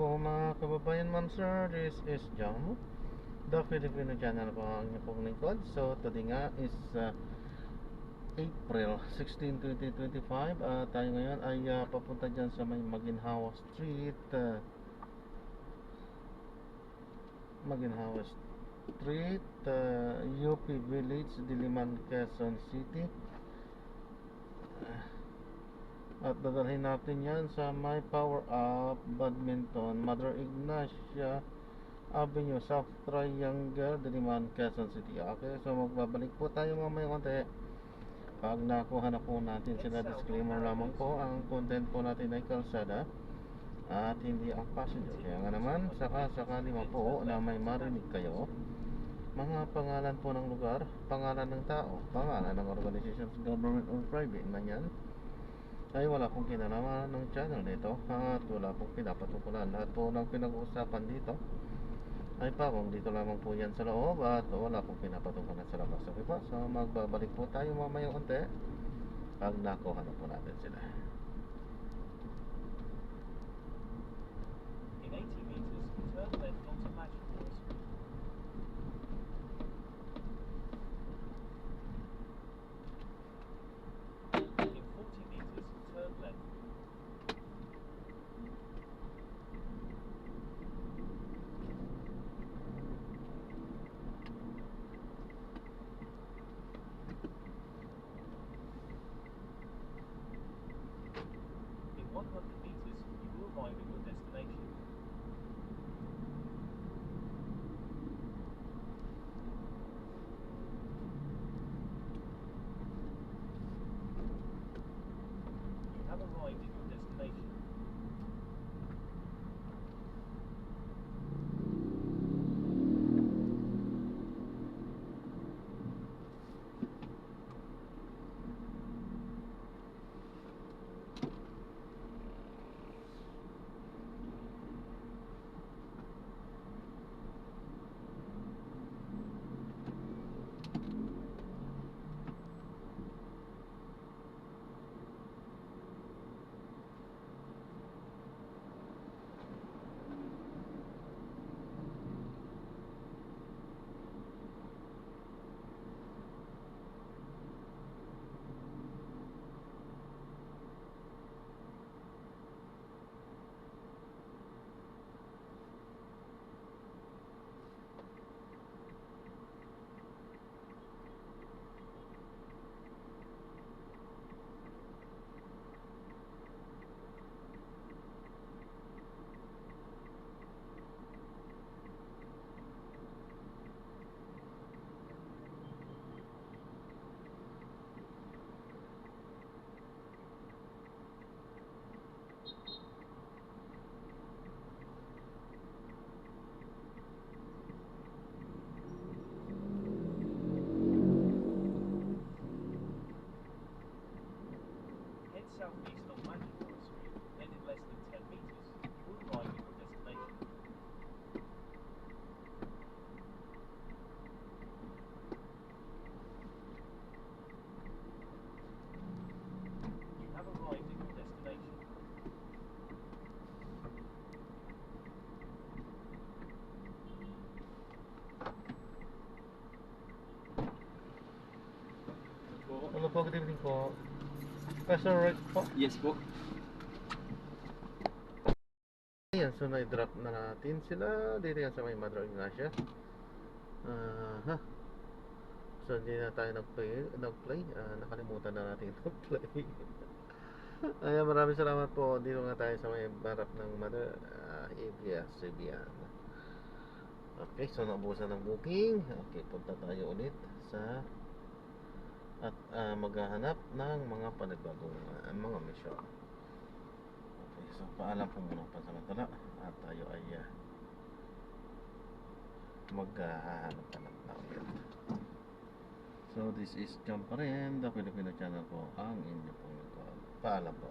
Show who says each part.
Speaker 1: po mga kababayan, ma'am sir, this is Jam, the Filipino channel po ang inyong pong lingkod. So today nga is April 16, 2025. Tayo ngayon ay papunta dyan sa may Maginhawa Street, UP Village, Diliman, Quezon City. At dadalhin natin yan sa may Power Up Badminton, Mother Ignacia Avenue, South Triangle, Diliman, Quezon City. Okay, so magbabalik po tayo mamaya konti. Pag nakuha na po natin sila, disclaimer lamang po, ang content po natin ay kalsada at hindi ang passenger. Kaya nga naman, sakali man po na may marinig kayo, mga pangalan po ng lugar, pangalan ng tao, pangalan ng organizations, government or private man yan, ay wala pong kinalaman ng channel nito at wala pong pinapatukulan. Lahat po ng pinag-uusapan dito ay parang dito lamang po yan sa loob at wala pong pinapatukulan sa labas. Okay po, so magbabalik po tayo mamaya unti pag nakuha na po natin sila.
Speaker 2: In 80 meters, turn left onto Matchmore Street. In 40 meters, turn left. In 100 meters, you will arrive at your destination. You have arrived at your destination. Head southeast on Matchmore Street, then in less than 10 meters, you will arrive at your destination. You have arrived at your destination.
Speaker 1: Hello po, good evening po. Pastor Rick po.
Speaker 3: Yes po.
Speaker 1: Ayan, so na-drop na natin sila dito yan sa may Mother Ignacia. So hindi na tayo nag-play. Nakalimutan na natin nag-play. Ayan, maraming salamat po. Dito nga tayo sa may harap ng Mother Ignacia. Okay, so naubusan ng booking. Okay, punta tayo ulit sa at maghahanap ng mga panibagong mga mission. Okay, so paalam po muna pansamantala at tayo ay maghahanap na ulit. So this is John pa rin, the Filipino channel po ang inyo pong paalam po.